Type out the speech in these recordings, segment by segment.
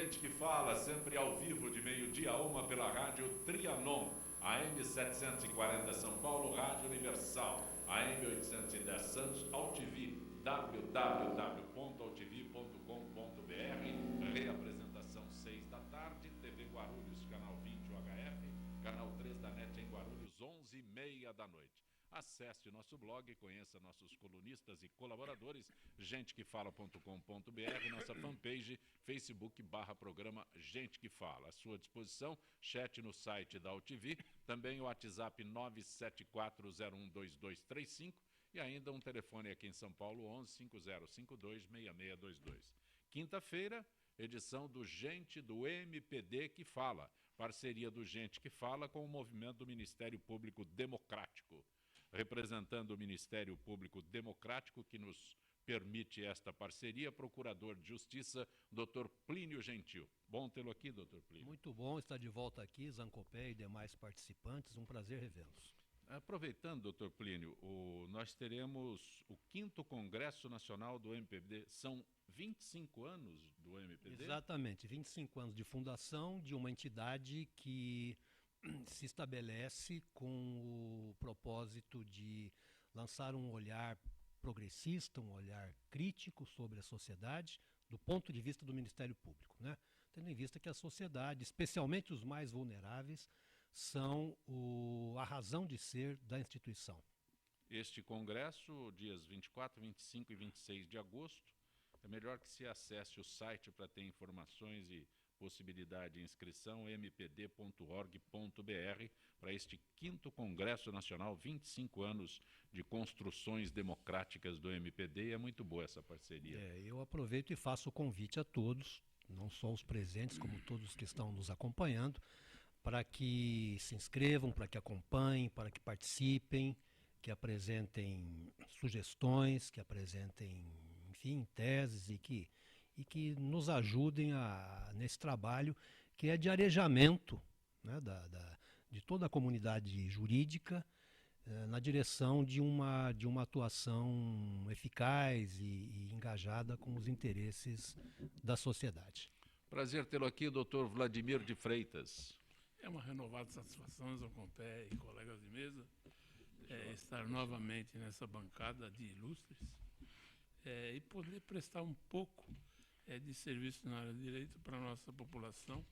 Gente que Fala, sempre ao vivo, de meio-dia a 1 pela rádio Trianon, AM 740 São Paulo, Rádio Universal, AM 810 Santos, AltV, www.altv.com.br, reapresentação 6 da tarde, TV Guarulhos, canal 20 UHF, canal 3 da NET em Guarulhos, 11h30 da noite. Acesse o nosso blog, conheça nossos colunistas e colaboradores, gentequefala.com.br, nossa fanpage, Facebook/programa Gente que Fala. À sua disposição, chat no site da AltV, também o WhatsApp 974012235 e ainda um telefone aqui em São Paulo, 1150526622. Quinta-feira, edição do Gente do MPD que Fala, parceria do Gente que Fala com o movimento do Ministério Público Democrático. Representando o Ministério Público Democrático, que nos permite esta parceria, Procurador de Justiça, Dr. Plínio Gentil. Bom tê-lo aqui, Dr. Plínio. Muito bom estar de volta aqui, Zancopé e demais participantes, um prazer revê-los. Aproveitando, Dr. Plínio, nós teremos o 5º Congresso Nacional do MPD, são 25 anos do MPD? Exatamente, 25 anos de fundação de uma entidade que se estabelece com o propósito de lançar um olhar progressista, um olhar crítico sobre a sociedade, do ponto de vista do Ministério Público, né? Tendo em vista que a sociedade, especialmente os mais vulneráveis, são a razão de ser da instituição. Este congresso, dias 24, 25 e 26 de agosto, é melhor que se acesse o site para ter informações e possibilidade de inscrição, mpd.org.br, para este 5º Congresso Nacional, 25 anos de construções democráticas do MPD, e é muito boa essa parceria. Eu aproveito e faço o convite a todos, não só os presentes, como todos que estão nos acompanhando, para que se inscrevam, para que acompanhem, para que participem, que apresentem sugestões, que apresentem, enfim, teses e que nos ajudem nesse trabalho que é de arejamento, né, de toda a comunidade jurídica na direção de uma atuação eficaz e engajada com os interesses da sociedade. Prazer tê-lo aqui, doutor Vladimir de Freitas. É uma renovada satisfação, Zancopé e colegas de mesa, estar novamente nessa bancada de ilustres e poder prestar um pouco de serviço na área de direito para a nossa população,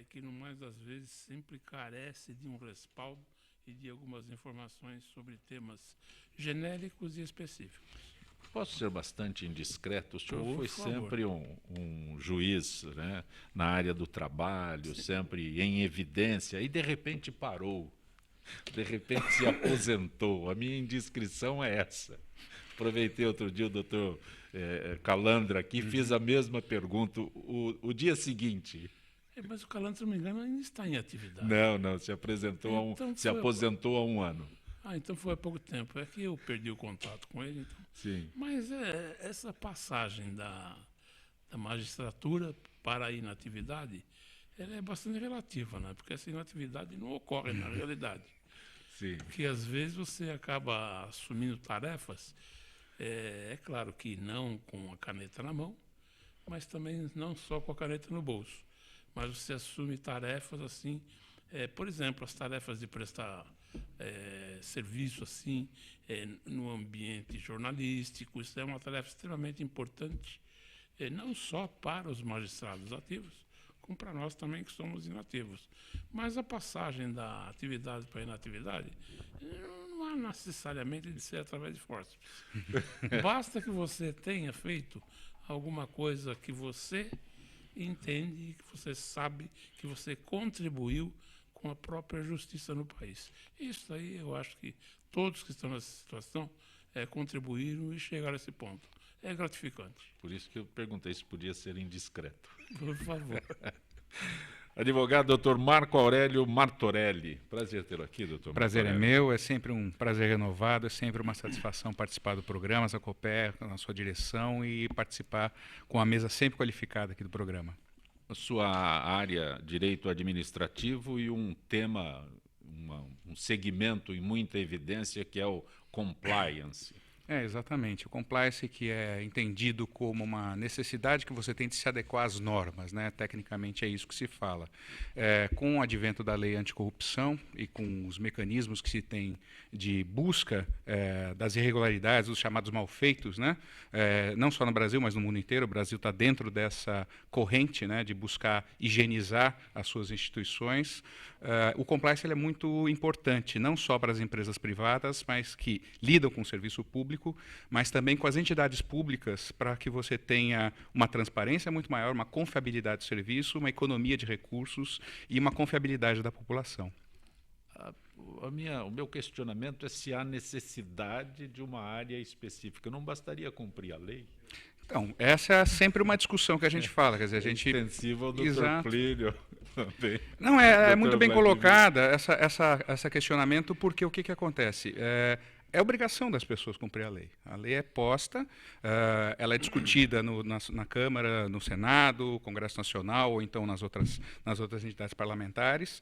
que no mais das vezes sempre carece de um respaldo e de algumas informações sobre temas genéricos e específicos. Posso ser bastante indiscreto? O senhor foi favor. sempre um juiz, né, na área do trabalho, sempre em evidência, e de repente parou, de repente se aposentou. A minha indiscrição é essa. Aproveitei outro dia o doutor Calandra aqui, fiz a mesma pergunta o dia seguinte. Mas o Calandra, se não me engano, ainda está em atividade. Não, se aposentou há um ano. Então foi há pouco tempo. É que eu perdi o contato com ele. Então. Sim. Mas essa passagem da magistratura para a inatividade, ela é bastante relativa, né? Porque essa inatividade não ocorre na realidade. Sim. Porque às vezes você acaba assumindo tarefas, é claro que não com a caneta na mão, mas também não só com a caneta no bolso. Mas você assume tarefas assim, por exemplo, as tarefas de prestar serviço assim, no ambiente jornalístico. Isso é uma tarefa extremamente importante, não só para os magistrados ativos, como para nós também que somos inativos. Mas a passagem da atividade para a inatividade não há necessariamente de ser através de força. Basta que você tenha feito alguma coisa que você entende, que você sabe, que você contribuiu com a própria justiça no país. Isso aí eu acho que todos que estão nessa situação contribuíram e chegaram a esse ponto. É gratificante. Por isso que eu perguntei se podia ser indiscreto. Por favor. Advogado doutor Marco Aurélio Martorelli. Prazer tê-lo aqui, doutor. Prazer é meu, é sempre um prazer renovado, é sempre uma satisfação participar do programa, Zancopé, na sua direção e participar com a mesa sempre qualificada aqui do programa. A sua área, direito administrativo, e um tema, um segmento em muita evidência, que é o compliance. Exatamente. O compliance que é entendido como uma necessidade que você tem de se adequar às normas, né? Tecnicamente é isso que se fala. Com o advento da lei anticorrupção e com os mecanismos que se tem de busca das irregularidades, os chamados malfeitos, né? Não só no Brasil, mas no mundo inteiro, o Brasil está dentro dessa corrente, né, de buscar higienizar as suas instituições. O compliance ele é muito importante, não só para as empresas privadas, mas que lidam com o serviço público, mas também com as entidades públicas, para que você tenha uma transparência muito maior, uma confiabilidade do serviço, uma economia de recursos e uma confiabilidade da população. O meu questionamento é se há necessidade de uma área específica. Não bastaria cumprir a lei? Então, essa é sempre uma discussão que a gente fala. Quer dizer, a gente... Extensiva ao Dr. Plínio também. Não, é muito bem colocada essa questionamento, porque o que acontece? É obrigação das pessoas cumprir a lei. A lei é posta, ela é discutida na Câmara, no Senado, Congresso Nacional, ou então nas outras entidades parlamentares,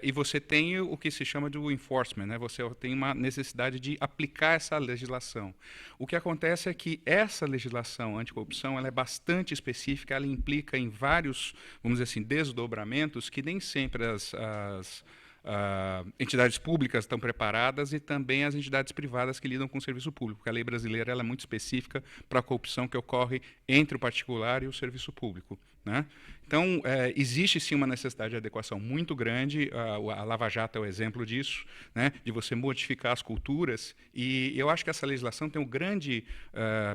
e você tem o que se chama de enforcement, né? Você tem uma necessidade de aplicar essa legislação. O que acontece é que essa legislação anticorrupção ela é bastante específica, ela implica em vários, vamos dizer assim, desdobramentos que nem sempre as entidades públicas estão preparadas e também as entidades privadas que lidam com o serviço público, porque a lei brasileira ela é muito específica para a corrupção que ocorre entre o particular e o serviço público, né? Então, existe sim uma necessidade de adequação muito grande, a Lava Jato é o exemplo disso, né, de você modificar as culturas, e eu acho que essa legislação tem um grande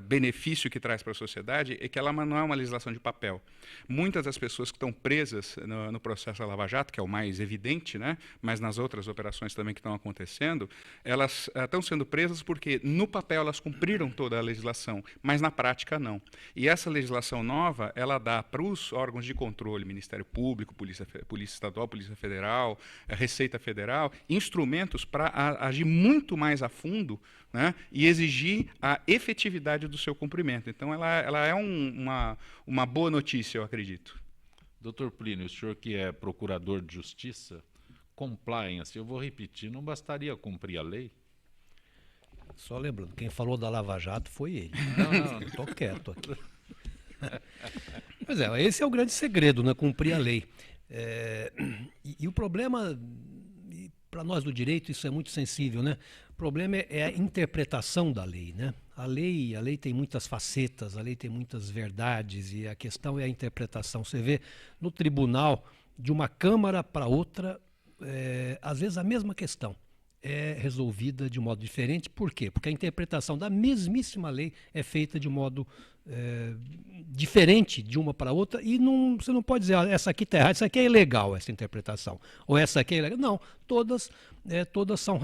benefício que traz para a sociedade, é que ela não é uma legislação de papel. Muitas das pessoas que estão presas no processo da Lava Jato, que é o mais evidente, né, mas nas outras operações também que estão acontecendo, elas estão sendo presas porque no papel elas cumpriram toda a legislação, mas na prática não. E essa legislação nova, ela dá para os órgãos de controle, Ministério Público, Polícia Estadual, Polícia Federal, Receita Federal, instrumentos para agir muito mais a fundo, né, e exigir a efetividade do seu cumprimento. Então, ela é uma boa notícia, eu acredito. Doutor Plínio, o senhor que é procurador de justiça, compliance, eu vou repetir, não bastaria cumprir a lei? Só lembrando, quem falou da Lava Jato foi ele. Não. Estou quieto aqui. Pois é, esse é o grande segredo, né? Cumprir a lei. E o problema, para nós do direito, isso é muito sensível, né? O problema é a interpretação da lei, né? A lei tem muitas facetas, a lei tem muitas verdades e a questão é a interpretação. Você vê no tribunal, de uma Câmara para outra, às vezes a mesma questão é resolvida de um modo diferente. Por quê? Porque a interpretação da mesmíssima lei é feita de modo diferente de uma para outra e você não pode dizer, essa aqui está errada, essa aqui é ilegal, essa interpretação, ou essa aqui é ilegal. Não, todas são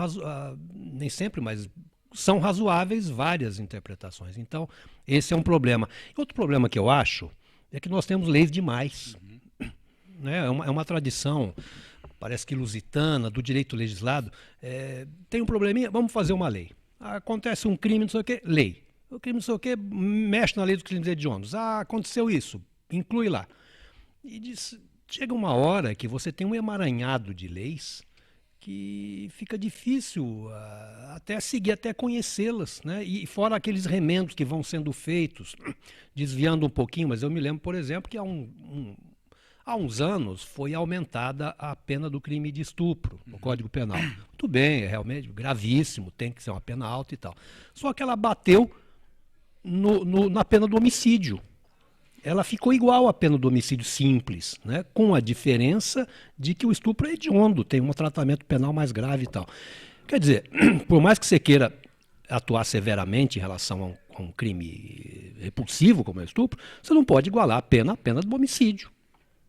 nem sempre, mas são razoáveis várias interpretações. Então, esse é um problema. Outro problema que eu acho é que nós temos leis demais. Né? É uma tradição, parece que lusitana, do direito legislado. Tem um probleminha, vamos fazer uma lei. Acontece um crime, não sei o quê, lei. O crime, não sei o quê, mexe na lei dos crimes hediondos. Aconteceu isso, inclui lá. E chega uma hora que você tem um emaranhado de leis que fica difícil até seguir, até conhecê-las, né? E fora aqueles remendos que vão sendo feitos, desviando um pouquinho, mas eu me lembro, por exemplo, que há uns anos foi aumentada a pena do crime de estupro no Código Penal. Muito bem, é realmente gravíssimo, tem que ser uma pena alta e tal. Só que ela bateu na pena do homicídio. Ela ficou igual à pena do homicídio simples, né? Com a diferença de que o estupro é hediondo, tem um tratamento penal mais grave e tal. Quer dizer, por mais que você queira atuar severamente em relação a um crime repulsivo como é o estupro, você não pode igualar a pena do homicídio.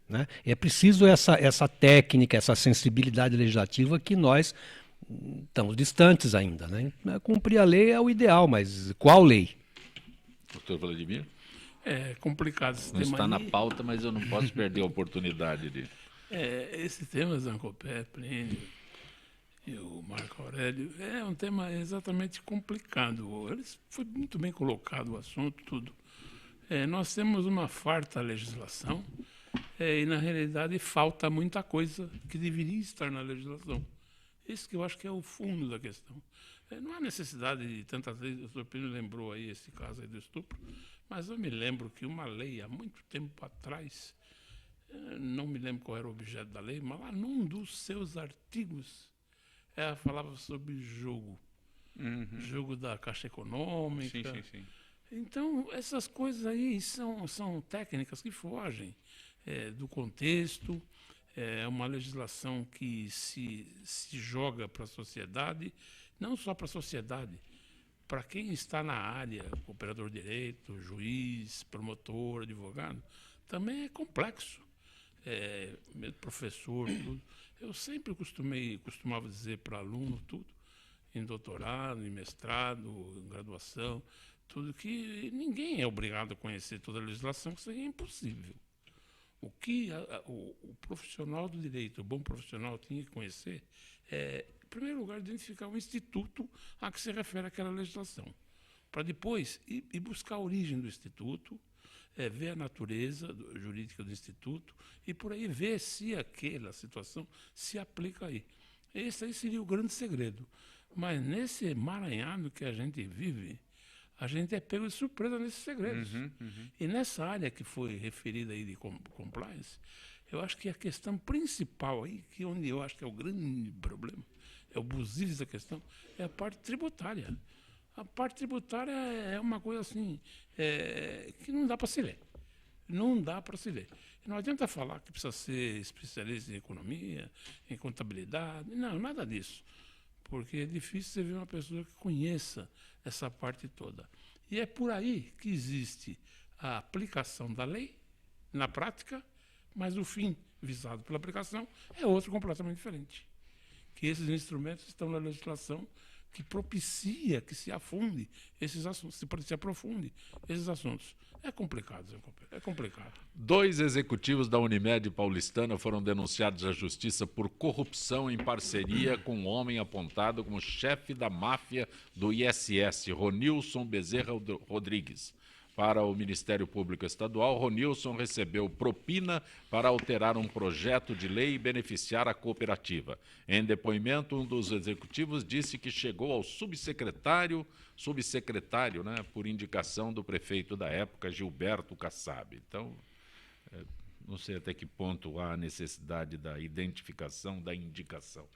Né? É preciso essa técnica, essa sensibilidade legislativa que nós estamos distantes ainda. Né? Cumprir a lei é o ideal, mas qual lei? Doutor Vladimir? É complicado esse não tema. Está na pauta, mas eu não posso perder a oportunidade de... Esse tema, Zancopé, Plínio e o Marco Aurélio, é um tema exatamente complicado. Foi muito bem colocado o assunto, tudo. Nós temos uma farta legislação e, na realidade, falta muita coisa que deveria estar na legislação. Esse que eu acho que é o fundo da questão. Não há necessidade de tantas leis. O doutor Plínio lembrou aí esse caso aí do estupro, mas eu me lembro que uma lei, há muito tempo atrás, não me lembro qual era o objeto da lei, mas lá num dos seus artigos, ela falava sobre jogo. Jogo da Caixa Econômica. Sim. Então, essas coisas aí são técnicas que fogem do contexto. É uma legislação que se joga para a sociedade, não só para a sociedade, para quem está na área, operador de direito, juiz, promotor, advogado, também é complexo. Professor, tudo. Eu sempre costumava dizer para aluno tudo, em doutorado, em mestrado, em graduação, tudo, que ninguém é obrigado a conhecer toda a legislação, que isso aí é impossível. O que o profissional do direito, o bom profissional, tinha que conhecer é, em primeiro lugar, identificar o instituto a que se refere aquela legislação, para depois ir buscar a origem do instituto, ver a natureza jurídica do instituto e, por aí, ver se aquela situação se aplica aí. Esse aí seria o grande segredo. Mas nesse emaranhado que a gente vive, a gente é pego de surpresa nesses segredos. E nessa área que foi referida aí de compliance, eu acho que a questão principal aí, que onde eu acho que é o grande problema, é o buzilis da questão, é a parte tributária. A parte tributária é uma coisa assim, que não dá para se ler. Não dá para se ler. Não adianta falar que precisa ser especialista em economia, em contabilidade, não, nada disso. Porque é difícil você ver uma pessoa que conheça essa parte toda. E é por aí que existe a aplicação da lei na prática, mas o fim visado pela aplicação é outro completamente diferente. Que esses instrumentos estão na legislação que propicia que se afunde esses assuntos, se aprofunde esses assuntos. É complicado, é complicado. 2 executivos da Unimed paulistana foram denunciados à justiça por corrupção em parceria com um homem apontado como chefe da máfia do ISS, Ronilson Bezerra Rodrigues. Para o Ministério Público Estadual, Ronilson recebeu propina para alterar um projeto de lei e beneficiar a cooperativa. Em depoimento, um dos executivos disse que chegou ao subsecretário, né, por indicação do prefeito da época, Gilberto Kassab. Então, não sei até que ponto há a necessidade da identificação, da indicação.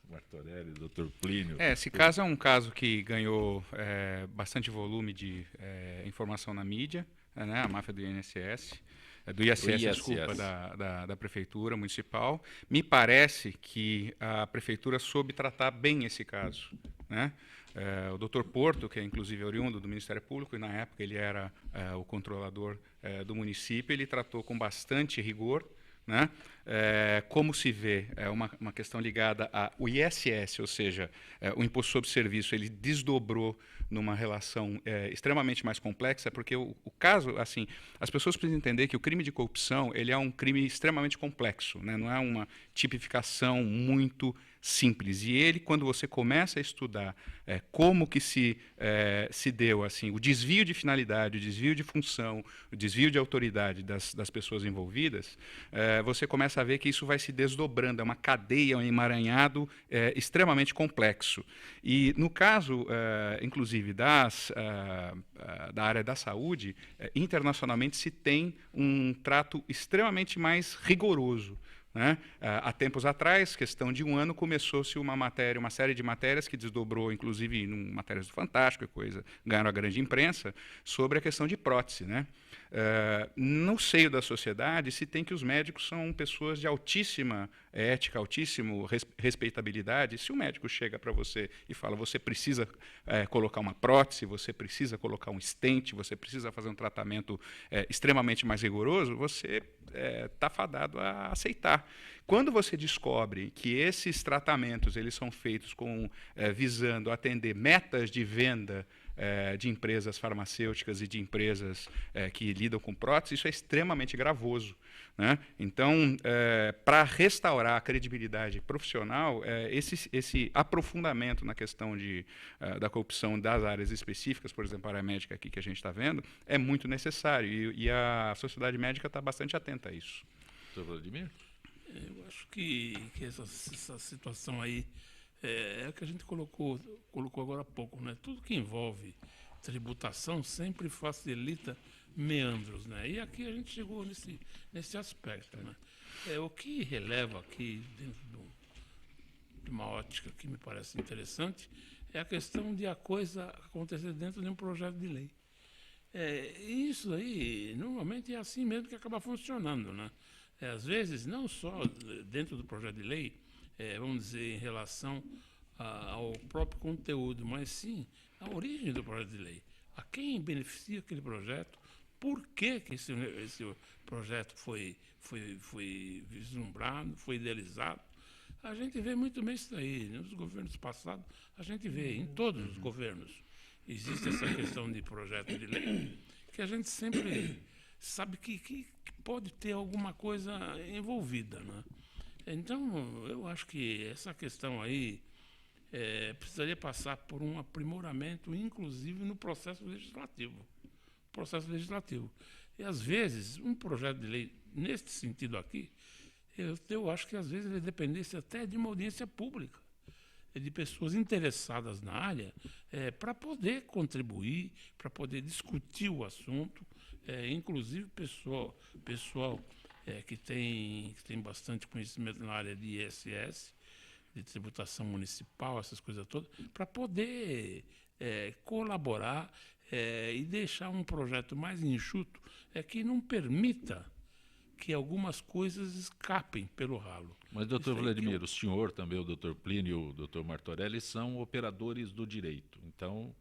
Martorelli, doutor Plínio. Esse caso é um caso que ganhou bastante volume de informação na mídia, né? A máfia do INSS, do ISS, desculpa, da Prefeitura Municipal. Me parece que a Prefeitura soube tratar bem esse caso, né? O doutor Porto, que é inclusive oriundo do Ministério Público, e na época ele era o controlador do município, ele tratou com bastante rigor, né? Como se vê, é uma questão ligada ao ISS, ou seja, o Imposto sobre Serviço, ele desdobrou numa relação extremamente mais complexa, porque o caso, assim, as pessoas precisam entender que o crime de corrupção ele é um crime extremamente complexo, né? Não é uma tipificação muito simples. E ele, quando você começa a estudar como que se deu assim, o desvio de finalidade, o desvio de função, o desvio de autoridade das pessoas envolvidas, você começa a ver que isso vai se desdobrando, é uma cadeia, um emaranhado extremamente complexo. E no caso, inclusive, da área da saúde, internacionalmente se tem um trato extremamente mais rigoroso, né? Há tempos atrás, questão de um ano, começou-se uma série de matérias que desdobrou, inclusive, em matérias do Fantástico e coisa, ganharam a grande imprensa, sobre a questão de prótese, né? No seio da sociedade, se tem que os médicos são pessoas de altíssima ética, altíssima respeitabilidade. Se o médico chega para você e fala, você precisa colocar uma prótese, você precisa colocar um stent, você precisa fazer um tratamento extremamente mais rigoroso, você está fadado a aceitar. Quando você descobre que esses tratamentos eles são feitos visando atender metas de venda de empresas farmacêuticas e de empresas que lidam com prótese, isso é extremamente gravoso, né? Então, para restaurar a credibilidade profissional, esse aprofundamento na questão da corrupção das áreas específicas, por exemplo, a área médica aqui que a gente está vendo, é muito necessário e a sociedade médica está bastante atenta a isso. Doutor Vladimir? Eu acho que essa situação aí é o que a gente colocou agora há pouco, né? Tudo que envolve tributação sempre facilita meandros, né? E aqui a gente chegou nesse aspecto, né? O que releva aqui dentro de uma ótica que me parece interessante é a questão de a coisa acontecer dentro de um projeto de lei. E isso aí, normalmente é assim mesmo que acaba funcionando, né? Às vezes, não só dentro do projeto de lei, vamos dizer, em relação ao próprio conteúdo, mas sim a origem do projeto de lei. A quem beneficia aquele projeto, por que esse projeto foi vislumbrado, foi idealizado. A gente vê muito bem isso daí. Nos governos passados, a gente vê, em todos os governos, existe essa questão de projeto de lei, que a gente sempre sabe que pode ter alguma coisa envolvida, né? Então, eu acho que essa questão aí precisaria passar por um aprimoramento, inclusive no processo legislativo. E, às vezes, um projeto de lei, nesse sentido aqui, eu acho que, às vezes, ele dependesse até de uma audiência pública, de pessoas interessadas na área, para poder contribuir, para poder discutir o assunto, inclusive pessoal que tem bastante conhecimento na área de ISS, de tributação municipal, essas coisas todas, para poder colaborar e deixar um projeto mais enxuto, que não permita que algumas coisas escapem pelo ralo. Mas, doutor Vladimir, o senhor também, o doutor Plínio e o doutor Martorelli são operadores do direito. Então,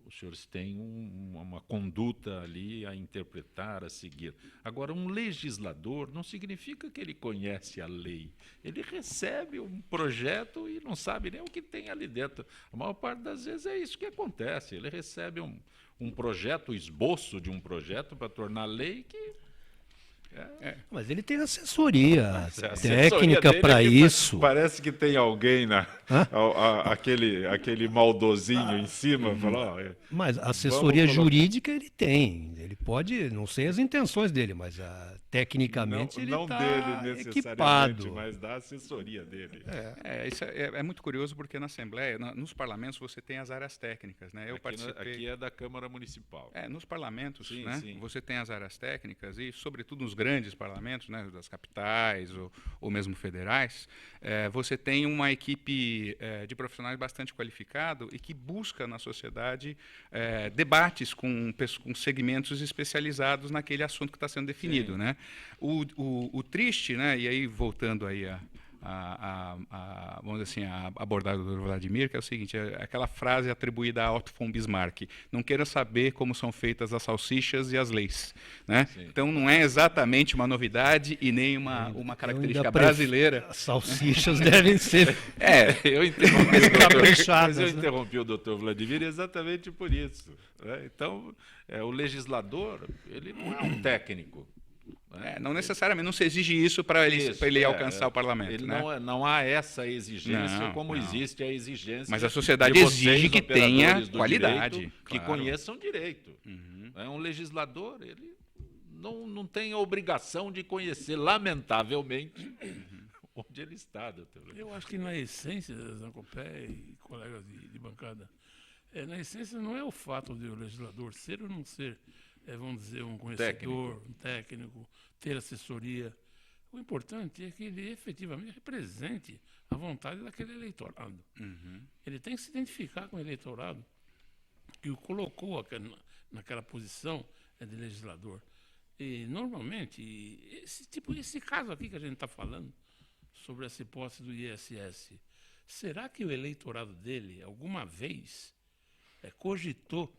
os senhores têm uma conduta ali a interpretar, a seguir. Agora, um legislador não significa que ele conhece a lei. Ele recebe um projeto e não sabe nem o que tem ali dentro. A maior parte das vezes é isso que acontece. Ele recebe um projeto, o esboço de um projeto para tornar lei que... Mas ele tem assessoria técnica para isso. Parece que tem alguém aquele maldozinho em cima. Mas assessoria jurídica ele tem. Ele pode, não sei as intenções dele, mas tecnicamente ele está equipado. Mas da assessoria dele. Isso é muito curioso porque na Assembleia, nos parlamentos, você tem as áreas técnicas, né? Aqui é da Câmara Municipal. Nos parlamentos, sim, né? Sim. Você tem as áreas técnicas e, sobretudo, nos grandes parlamentos, né, das capitais ou mesmo federais, você tem uma equipe de profissionais bastante qualificado e que busca na sociedade debates com segmentos especializados naquele assunto que está sendo definido, né? O triste, né, e aí voltando aí vamos dizer assim, a abordagem do Dr. Vladimir, que é o seguinte, aquela frase atribuída a Otto von Bismarck: não queira saber como são feitas as salsichas e as leis, né? Então não é exatamente uma novidade e nem uma característica brasileira. As salsichas devem ser eu interrompi caprichadas, eu interrompi o Dr. Vladimir exatamente por isso, né? Então, o legislador, ele não é um técnico. Não necessariamente, não se exige isso para ele alcançar o parlamento. Ele né? não há essa exigência como existe a exigência. Mas a sociedade exige que tenha qualidade. Direito, que conheçam direito. Um legislador, ele não tem a obrigação de conhecer, lamentavelmente, onde ele está, doutor. Eu acho que na essência, Zancopé e colegas de bancada, na essência não é o fato de o legislador ser ou não ser, vamos dizer, um conhecedor, um técnico, ter assessoria. O importante é que ele efetivamente represente a vontade daquele eleitorado. Ele tem que se identificar com o eleitorado que o colocou naquela posição de legislador. E, normalmente, esse caso aqui que a gente está falando, sobre essa hipótese do ISS, será que o eleitorado dele, alguma vez, cogitou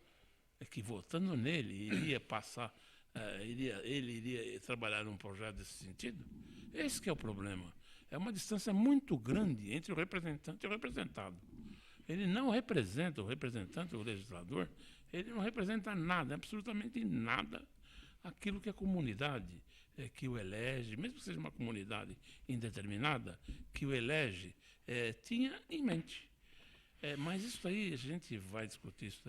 que, votando nele, iria passar, ele iria trabalhar num projeto desse sentido? Esse que é o problema. É uma distância muito grande entre o representante e o representado. Ele não representa o representante, o legislador, ele não representa nada, absolutamente nada, aquilo que a comunidade que o elege, mesmo que seja uma comunidade indeterminada, que o elege, tinha em mente. Mas isso aí, a gente vai discutir isso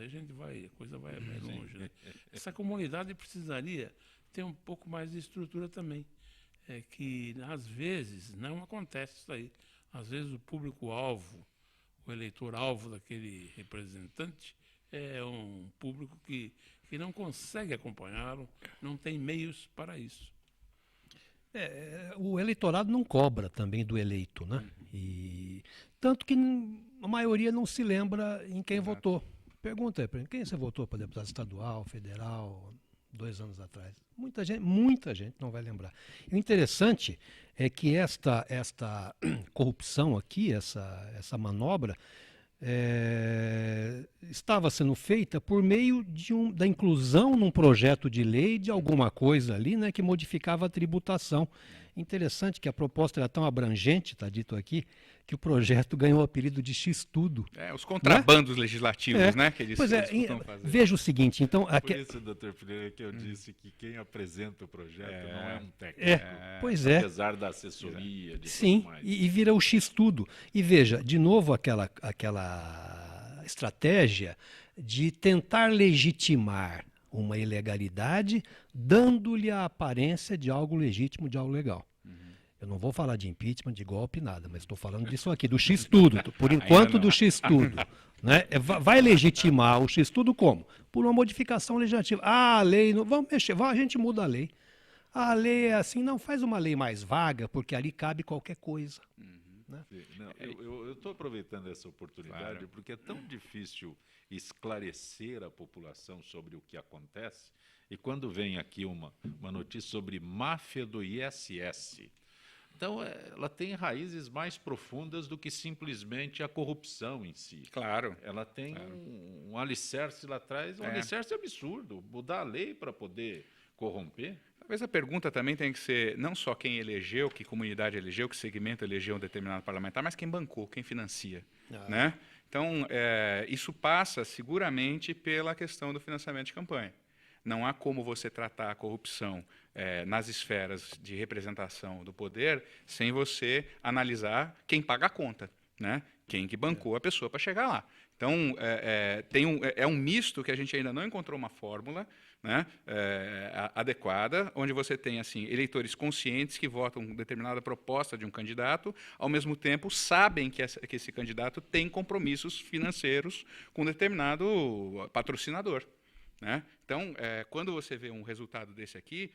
aí, a coisa vai mais longe. Né? Essa comunidade precisaria ter um pouco mais de estrutura também. é que, às vezes, não acontece isso aí. Às vezes o público-alvo, o eleitor-alvo daquele representante é um público que não consegue acompanhá-lo, não tem meios para isso. O eleitorado não cobra também do eleito, né? E tanto que a maioria não se lembra em quem votou. Pergunta aí para mim, quem você votou para deputado estadual, federal, 2 anos atrás? Muita gente não vai lembrar. E o interessante é que esta corrupção aqui, essa manobra, estava sendo feita por meio da inclusão num projeto de lei de alguma coisa ali, né, que modificava a tributação. Interessante que a proposta era tão abrangente, está dito aqui, que o projeto ganhou o apelido de X-Tudo. Os contrabandos legislativos, né? Que eles, pois é, eles costumam fazer. veja o seguinte, então... Por isso, doutor Pereira, que eu disse que quem apresenta o projeto não é um técnico. Pois é. Apesar da assessoria, de Sim, tudo mais. e vira o X-Tudo. E veja, de novo aquela estratégia de tentar legitimar uma ilegalidade, dando-lhe a aparência de algo legítimo, de algo legal. Eu não vou falar de impeachment, de golpe, nada, mas estou falando disso aqui, do X-Tudo, por enquanto do X-Tudo. Né? Vai legitimar o X-Tudo como? Por uma modificação legislativa. A lei, vamos mexer, a gente muda a lei. A lei é assim, não, faz uma lei mais vaga, porque ali cabe qualquer coisa. Né? Eu estou aproveitando essa oportunidade porque é tão difícil esclarecer a população sobre o que acontece, e quando vem aqui uma notícia sobre máfia do ISS, então ela tem raízes mais profundas do que simplesmente a corrupção em si. Claro. Ela tem um alicerce lá atrás, alicerce absurdo, mudar a lei para poder corromper. Talvez a pergunta também tem que ser não só quem elegeu, que comunidade elegeu, que segmento elegeu um determinado parlamentar, mas quem bancou, quem financia. Né? Então, isso passa seguramente pela questão do financiamento de campanha. Não há como você tratar a corrupção nas esferas de representação do poder sem você analisar quem paga a conta, né? Quem que bancou a pessoa para chegar lá. Então, é um misto que a gente ainda não encontrou uma fórmula, né, adequada, onde você tem assim, eleitores conscientes que votam determinada proposta de um candidato, ao mesmo tempo sabem que esse candidato tem compromissos financeiros com determinado patrocinador. Né? Então, quando você vê um resultado desse aqui,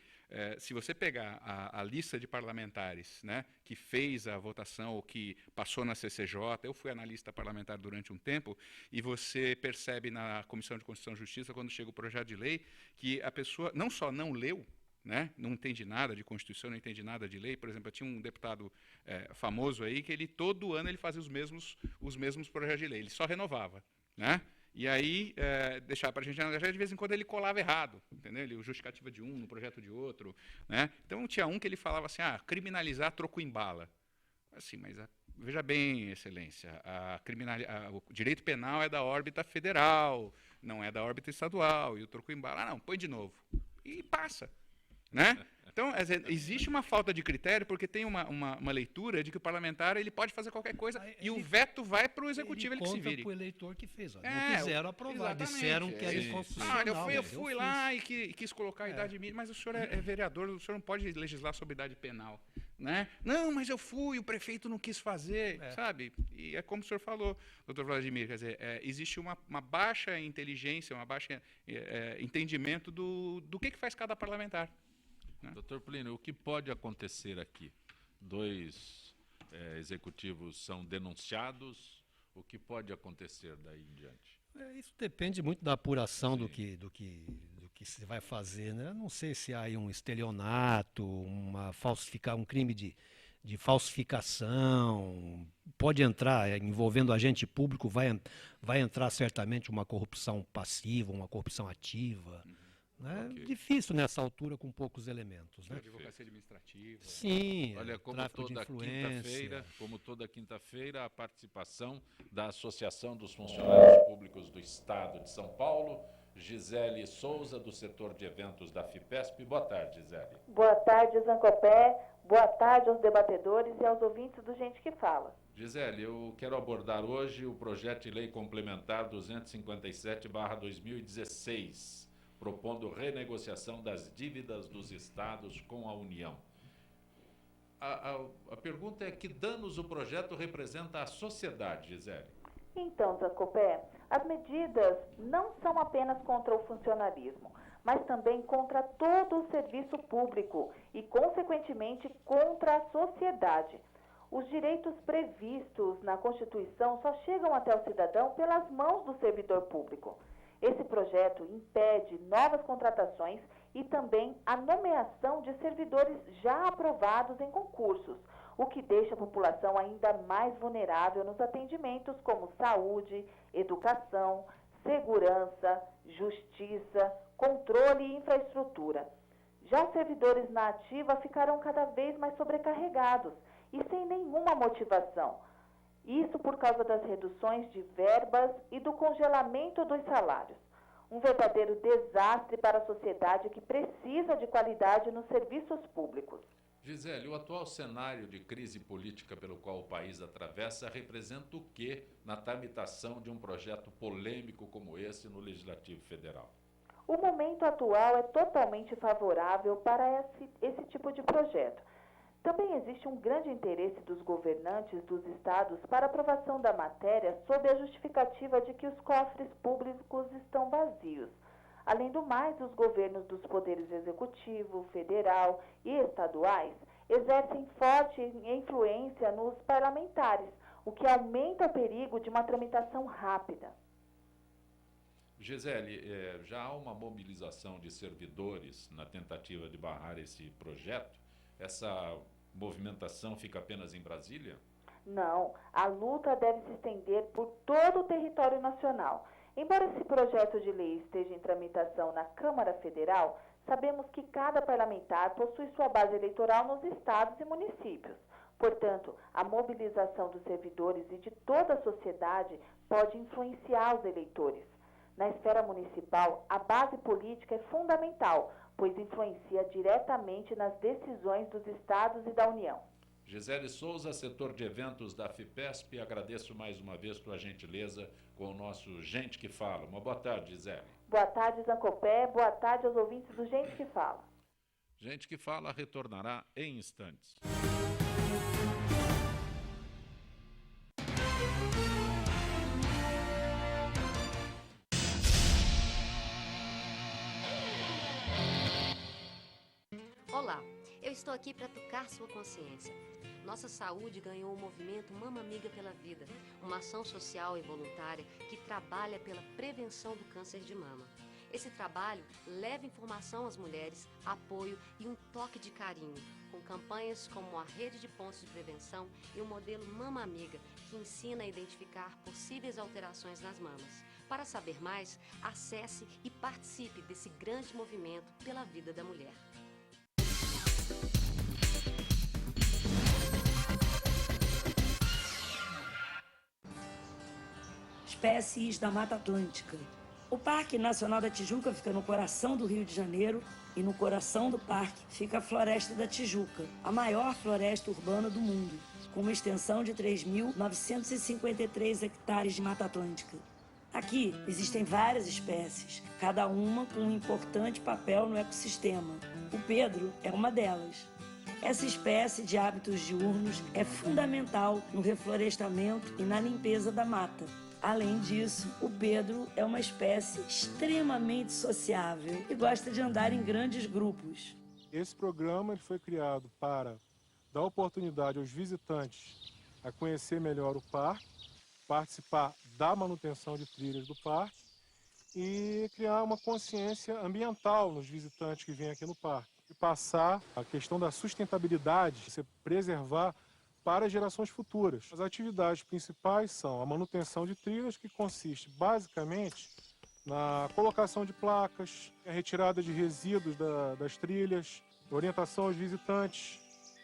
se você pegar a lista de parlamentares, né, que fez a votação ou que passou na CCJ, eu fui analista parlamentar durante um tempo, e você percebe na Comissão de Constituição e Justiça, quando chega o projeto de lei, que a pessoa não só não leu, né, não entende nada de Constituição, não entende nada de lei. Por exemplo, eu tinha um deputado famoso aí que todo ano ele fazia os mesmos projetos de lei, ele só renovava, né? E aí, deixar para a gente analisar, de vez em quando ele colava errado, entendeu? Ele justificativa de um, no projeto de outro. Né? Então, tinha um que ele falava assim, criminalizar troco em bala. Assim, mas veja bem, excelência, o direito penal é da órbita federal, não é da órbita estadual, e o troco em bala, não, põe de novo. E passa. Né? Então, existe uma falta de critério, porque tem uma leitura de que o parlamentar ele pode fazer qualquer coisa e o veto vai para o executivo, ele que se vire. Conta para o eleitor que fez. Não quiseram aprovar, disseram que era inconstitucional. Eu fui lá e quis colocar a idade mínima, mas o senhor é vereador, o senhor não pode legislar sobre idade penal. Né? Não, mas eu fui, o prefeito não quis fazer, sabe? E é como o senhor falou, doutor Vladimir, quer dizer, existe uma baixa inteligência, uma baixa entendimento do que faz cada parlamentar. Doutor Plínio, o que pode acontecer aqui? 2 executivos são denunciados, o que pode acontecer daí em diante? Isso depende muito da apuração do que se vai fazer, né? Não sei se há aí um estelionato, um crime de falsificação, pode entrar, envolvendo agente público, vai entrar certamente uma corrupção passiva, uma corrupção ativa. É difícil nessa altura com poucos elementos. Né? Advocacia administrativa. Sim, olha, como toda quinta-feira, a participação da Associação dos Funcionários Públicos do Estado de São Paulo, Gisele Souza, do setor de eventos da FIPESP. Boa tarde, Gisele. Boa tarde, Zancopé. Boa tarde aos debatedores e aos ouvintes do Gente que Fala. Gisele, eu quero abordar hoje o projeto de lei complementar 257/2016, propondo renegociação das dívidas dos estados com a União. A pergunta é: que danos o projeto representa à sociedade, Gisele? Então, Zacopé, as medidas não são apenas contra o funcionalismo, mas também contra todo o serviço público e, consequentemente, contra a sociedade. Os direitos previstos na Constituição só chegam até o cidadão pelas mãos do servidor público. Esse projeto impede novas contratações e também a nomeação de servidores já aprovados em concursos, o que deixa a população ainda mais vulnerável nos atendimentos como saúde, educação, segurança, justiça, controle e infraestrutura. Já os servidores na ativa ficarão cada vez mais sobrecarregados e sem nenhuma motivação. Isso por causa das reduções de verbas e do congelamento dos salários. Um verdadeiro desastre para a sociedade que precisa de qualidade nos serviços públicos. Gisele, o atual cenário de crise política pelo qual o país atravessa representa o que na tramitação de um projeto polêmico como esse no Legislativo Federal? O momento atual é totalmente favorável para esse tipo de projeto. Também existe um grande interesse dos governantes dos estados para aprovação da matéria sob a justificativa de que os cofres públicos estão vazios. Além do mais, os governos dos poderes executivo, federal e estaduais exercem forte influência nos parlamentares, o que aumenta o perigo de uma tramitação rápida. Gisele, já há uma mobilização de servidores na tentativa de barrar esse projeto? Essa movimentação fica apenas em Brasília? Não, a luta deve se estender por todo o território nacional. Embora esse projeto de lei esteja em tramitação na Câmara Federal, sabemos que cada parlamentar possui sua base eleitoral nos estados e municípios. Portanto, a mobilização dos servidores e de toda a sociedade pode influenciar os eleitores. Na esfera municipal, a base política é fundamental, pois influencia diretamente nas decisões dos estados e da União. Gisele Souza, setor de eventos da FIPESP, agradeço mais uma vez tua gentileza com o nosso Gente que Fala. Uma boa tarde, Gisele. Boa tarde, Zancopé. Boa tarde aos ouvintes do Gente que Fala. Gente que Fala retornará em instantes. Olá, eu estou aqui para tocar sua consciência. Nossa saúde ganhou o movimento Mama Amiga pela Vida, uma ação social e voluntária que trabalha pela prevenção do câncer de mama. Esse trabalho leva informação às mulheres, apoio e um toque de carinho, com campanhas como a Rede de Pontos de Prevenção e o modelo Mama Amiga, que ensina a identificar possíveis alterações nas mamas. Para saber mais, acesse e participe desse grande movimento pela vida da mulher. Espécies da Mata Atlântica. O Parque Nacional da Tijuca fica no coração do Rio de Janeiro e no coração do parque fica a Floresta da Tijuca, a maior floresta urbana do mundo, com uma extensão de 3.953 hectares de Mata Atlântica. Aqui existem várias espécies, cada uma com um importante papel no ecossistema. O Pedro é uma delas. Essa espécie de hábitos diurnos é fundamental no reflorestamento e na limpeza da mata. Além disso, o Pedro é uma espécie extremamente sociável e gosta de andar em grandes grupos. Esse programa foi criado para dar oportunidade aos visitantes a conhecer melhor o parque, participar da manutenção de trilhas do parque e criar uma consciência ambiental nos visitantes que vêm aqui no parque. E passar a questão da sustentabilidade, se preservar para gerações futuras. As atividades principais são a manutenção de trilhas, que consiste basicamente na colocação de placas, a retirada de resíduos das trilhas, orientação aos visitantes,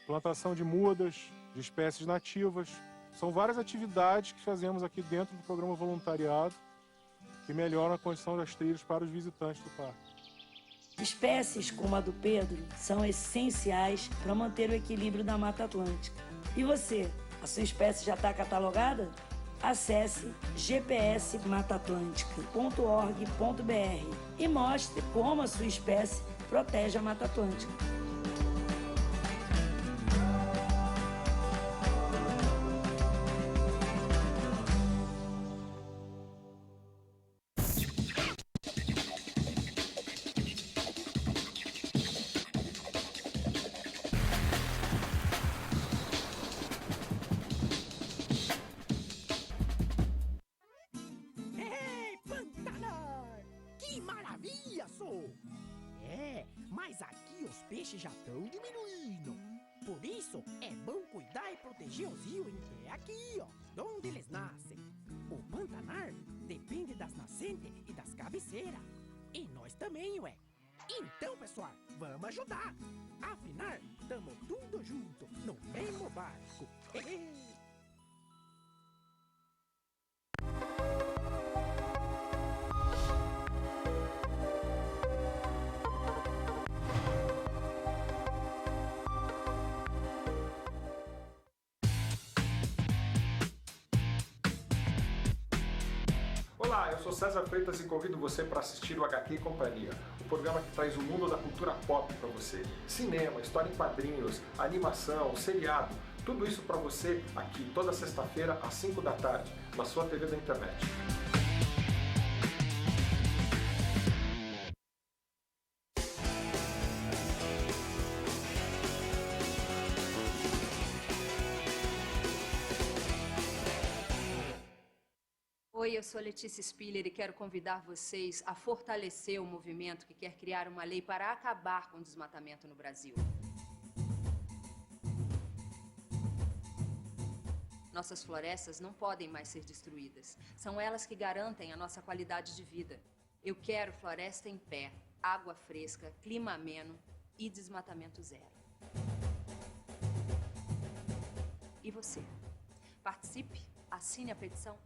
plantação de mudas, de espécies nativas. São várias atividades que fazemos aqui dentro do programa voluntariado que melhoram a condição das trilhas para os visitantes do parque. Espécies como a do Pedro são essenciais para manter o equilíbrio da Mata Atlântica. E você, a sua espécie já está catalogada? Acesse gpsmataatlântica.org.br e mostre como a sua espécie protege a Mata Atlântica. peixes já estão diminuindo. Por isso, é bom cuidar e proteger os rios em pé aqui, ó, de onde eles nascem. O Pantanar depende das nascentes e das cabeceiras. E nós também, ué. Então, pessoal, vamos ajudar. Afinal, tamo tudo junto, no mesmo barco. Olá, eu sou César Freitas e convido você para assistir o HQ e Companhia, o programa que traz o mundo da cultura pop para você. Cinema, história em quadrinhos, animação, seriado, tudo isso para você aqui toda sexta-feira às 5 da tarde, na sua TV da internet. Oi, eu sou Letícia Spiller e quero convidar vocês a fortalecer o movimento que quer criar uma lei para acabar com o desmatamento no Brasil. Nossas florestas não podem mais ser destruídas. São elas que garantem a nossa qualidade de vida. Eu quero floresta em pé, água fresca, clima ameno e desmatamento zero. E você? Participe, assine a petição.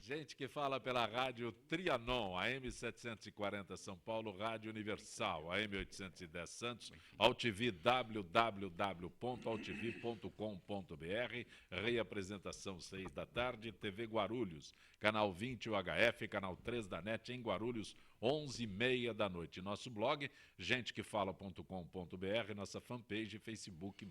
Gente que fala pela rádio Trianon, AM 740 São Paulo, Rádio Universal, AM 810 Santos, AltV, www.altv.com.br, reapresentação 6 da tarde, TV Guarulhos, canal 20 UHF, canal 3 da NET em Guarulhos, 11h30 da noite. Nosso blog, gentequefala.com.br, nossa fanpage, Facebook,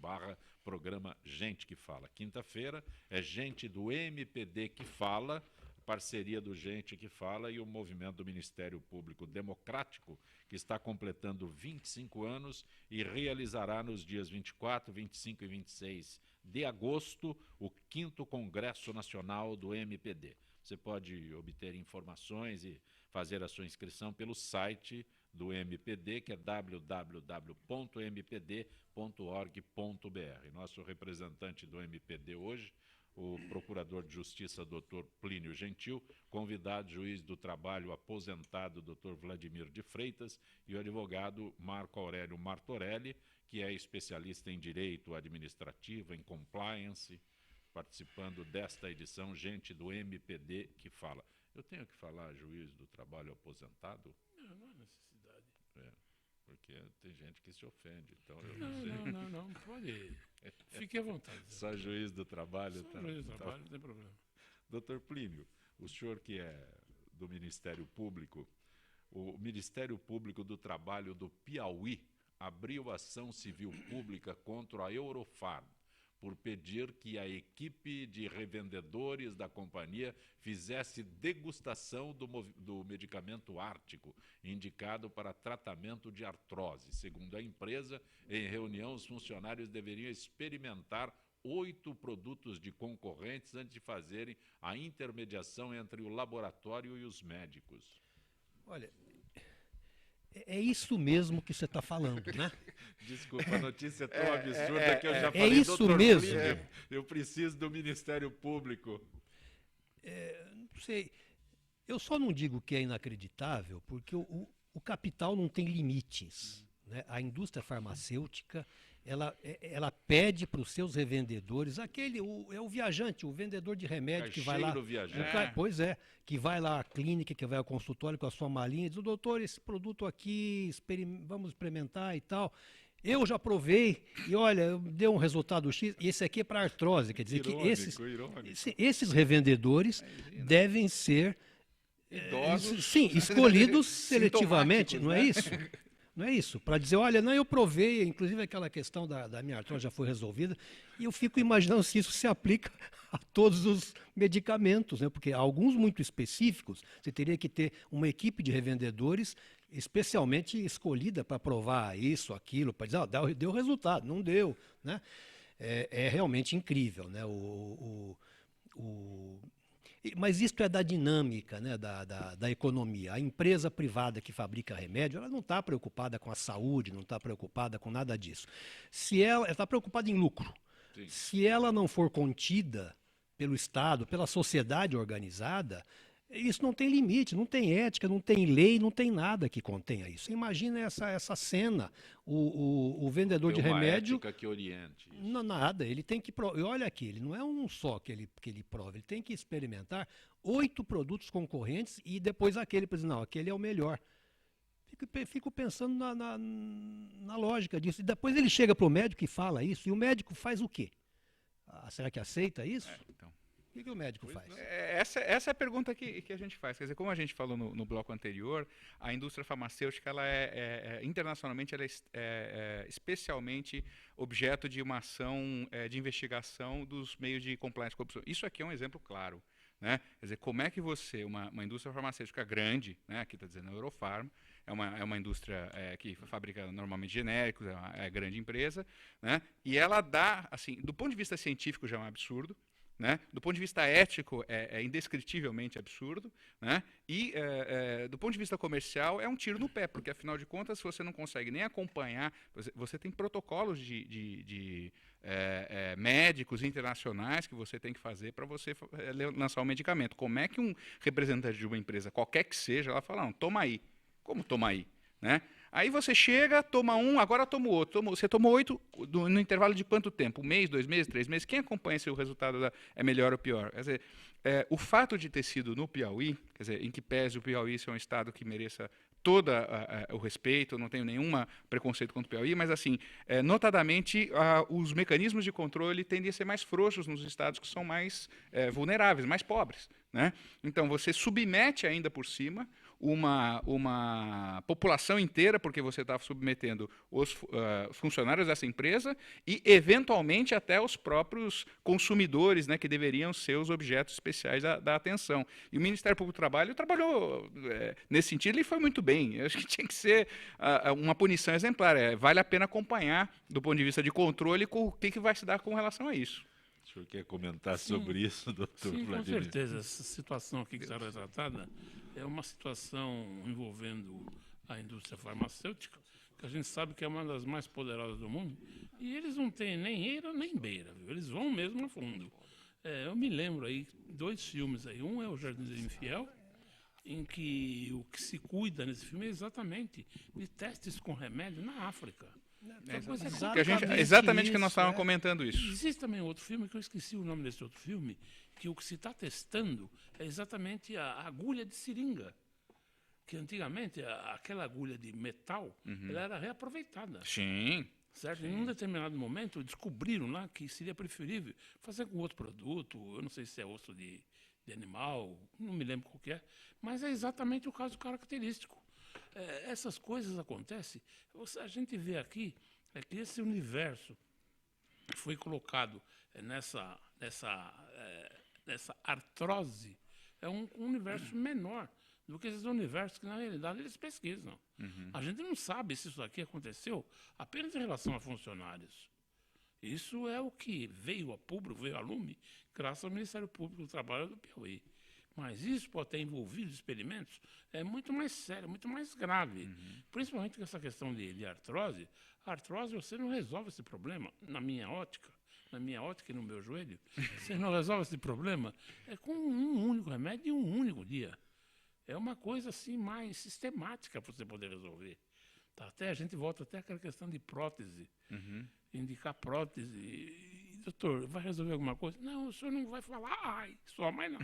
/programa Gente que Fala. Quinta-feira é gente do MPD que fala, parceria do Gente que Fala e o movimento do Ministério Público Democrático, que está completando 25 anos e realizará nos dias 24, 25 e 26 de agosto o 5º Congresso Nacional do MPD. Você pode obter informações e fazer a sua inscrição pelo site do MPD, que é www.mpd.org.br. Nosso representante do MPD hoje, o Procurador de Justiça, Dr. Plínio Gentil, convidado juiz do trabalho aposentado, Dr. Vladimir de Freitas, e o advogado Marco Aurélio Martorelli, que é especialista em direito administrativo, em compliance, participando desta edição, gente do MPD que fala. Eu tenho que falar juiz do trabalho aposentado? Não, não há necessidade. Porque tem gente que se ofende, então eu não sei. Não, pode. Fique à vontade. Só juiz do trabalho? Só juiz do trabalho, não tem problema. Doutor Plínio, o senhor que é do Ministério Público, o Ministério Público do Trabalho do Piauí abriu ação civil pública contra a Eurofarm, por pedir que a equipe de revendedores da companhia fizesse degustação do medicamento ártico, indicado para tratamento de artrose. Segundo a empresa, em reunião, os funcionários deveriam experimentar 8 produtos de concorrentes antes de fazerem a intermediação entre o laboratório e os médicos. Olha, é isso mesmo que você está falando, né? Desculpa, a notícia é tão absurda que eu já falei, isso doutor mesmo. Plínio, eu preciso do Ministério Público. Não sei, eu só não digo que é inacreditável, porque o capital não tem limites, né? A indústria farmacêutica, ela pede para os seus revendedores, é o viajante, o vendedor de remédio que vai lá, pois é, que vai lá à clínica, que vai ao consultório com a sua malinha e diz: doutor, esse produto aqui, vamos experimentar e tal. Eu já provei e olha, deu um resultado X, e esse aqui é para artrose, quer dizer esses revendedores devem ser escolhidos seletivamente, não é isso? Não é isso? Para dizer, olha, não, eu provei, inclusive aquela questão da minha artrose já foi resolvida, e eu fico imaginando se isso se aplica a todos os medicamentos, né? Porque alguns muito específicos, você teria que ter uma equipe de revendedores especialmente escolhida para provar isso, aquilo, para dizer, deu resultado, não deu, né? É realmente incrível, né? Mas isso é da dinâmica, né, da economia. A empresa privada que fabrica remédio, ela não está preocupada com a saúde, não está preocupada com nada disso. Se ela está preocupada em lucro. Sim. Se ela não for contida pelo Estado, pela sociedade organizada, isso não tem limite, não tem ética, não tem lei, não tem nada que contenha isso. Imagina essa cena, o vendedor de remédio... Ética que oriente. Não, nada, ele tem que... Olha aqui, ele não é um só que ele prova, ele tem que experimentar 8 produtos concorrentes e depois aquele, para dizer, não, aquele é o melhor. Fico pensando na lógica disso. E depois ele chega para o médico e fala isso, e o médico faz o quê? Será que aceita isso? Então. O que o médico faz? Essa é a pergunta que a gente faz. Quer dizer, como a gente falou no bloco anterior, a indústria farmacêutica ela internacionalmente ela é especialmente objeto de uma ação de investigação dos meios de compliance com corrupção. Isso aqui é um exemplo claro. Né? Quer dizer, como é que você, uma indústria farmacêutica grande, né? Aqui está dizendo a Eurofarm, é uma indústria que fabrica normalmente genéricos, é uma grande empresa, né? E ela dá, assim, do ponto de vista científico já é um absurdo, né? Do ponto de vista ético, é indescritivelmente absurdo, né? E do ponto de vista comercial, é um tiro no pé, porque, afinal de contas, você não consegue nem acompanhar, você tem protocolos de médicos internacionais que você tem que fazer para você lançar um medicamento. Como é que um representante de uma empresa, qualquer que seja, ela fala, não, toma aí. Como toma aí? Né? Aí você chega, toma um, agora toma o outro. Você tomou 8 no intervalo de quanto tempo? 1 mês, 2 meses, 3 meses? Quem acompanha se o resultado é melhor ou pior? Quer dizer, o fato de ter sido no Piauí, quer dizer, em que pese o Piauí ser um estado que mereça todo o respeito, não tenho nenhum preconceito contra o Piauí, mas, assim, notadamente, os mecanismos de controle tendem a ser mais frouxos nos estados que são mais vulneráveis, mais pobres. Né? Então, você submete ainda por cima uma população inteira, porque você está submetendo os funcionários dessa empresa e, eventualmente, até os próprios consumidores, né, que deveriam ser os objetos especiais da atenção. E o Ministério Público do Trabalho trabalhou nesse sentido, ele foi muito bem. Eu acho que tinha que ser uma punição exemplar. Vale a pena acompanhar, do ponto de vista de controle, o que vai se dar com relação a isso. O senhor quer comentar sobre isso, doutor Sim, Vladimir? com certeza. Essa situação aqui que está retratada é uma situação envolvendo a indústria farmacêutica, que a gente sabe que é uma das mais poderosas do mundo, e eles não têm nem eira nem beira, viu? Eles vão mesmo a fundo. Eu me lembro aí, 2 filmes aí. Um é o Jardineiro Infiel, em que o que se cuida nesse filme é exatamente de testes com remédio na África. Exatamente que nós estávamos comentando isso. Existe também outro filme, que eu esqueci o nome desse outro filme, que o que se está testando é exatamente a agulha de seringa. Que antigamente, aquela agulha de metal, ela era reaproveitada. Sim. Certo? Em um determinado momento, descobriram lá que seria preferível fazer com outro produto, eu não sei se é osso de animal, não me lembro qual que é, mas é exatamente o caso característico. Essas coisas acontecem. A gente vê aqui que esse universo foi colocado nessa artrose, é um universo menor do que esses universos que, na realidade, eles pesquisam. A gente não sabe se isso aqui aconteceu apenas em relação a funcionários. Isso é o que veio a público, veio a lume, graças ao Ministério Público do Trabalho do Piauí. Mas isso pode ter envolvido experimentos muito mais sério, muito mais grave. Principalmente com essa questão de artrose. A artrose, você não resolve esse problema, na minha ótica e no meu joelho. Você não resolve esse problema com um único remédio e um único dia. É uma coisa assim mais sistemática para você poder resolver. Tá? Até a gente volta até aquela questão de prótese. Indicar prótese. Doutor, vai resolver alguma coisa? Não, o senhor não vai falar, só mais não.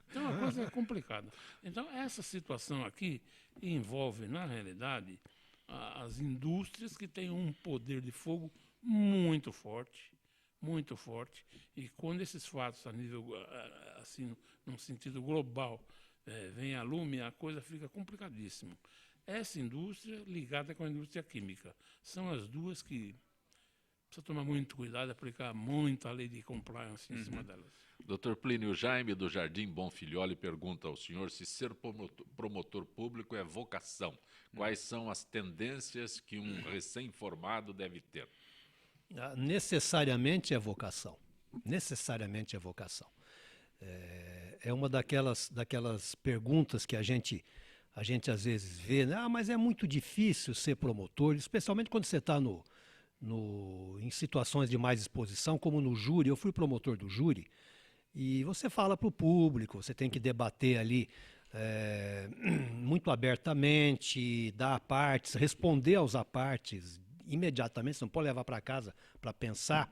Então, a coisa é complicada. Então, essa situação aqui envolve, na realidade, as indústrias que têm um poder de fogo muito forte, e quando esses fatos, a nível, assim, num sentido global, vêm à lume, a coisa fica complicadíssima. essa indústria ligada com a indústria química. São as duas que precisa tomar muito cuidado, aplicar muita lei de compliance em cima delas. Dr. Plínio Jaime, do Jardim Bonfilholi, pergunta ao senhor se ser promotor público é vocação. Quais são as tendências que um recém-formado deve ter? Necessariamente é vocação. Necessariamente é vocação. É uma daquelas perguntas que a gente às vezes vê, né? Mas é muito difícil ser promotor, especialmente quando você está em situações de mais exposição, como no júri. Eu fui promotor do júri, e você fala para o público, você tem que debater ali muito abertamente, dar apartes, responder aos apartes imediatamente, você não pode levar para casa para pensar.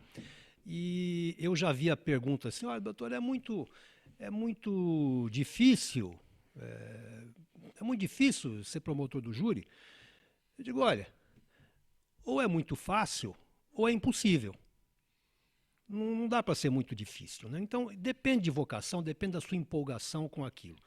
E eu já vi a pergunta assim: olha, doutor, é muito difícil, é muito difícil ser promotor do júri. Eu digo, olha, ou é muito fácil ou é impossível. Não dá para ser muito difícil, né? Então, depende de vocação, depende da sua empolgação com aquilo.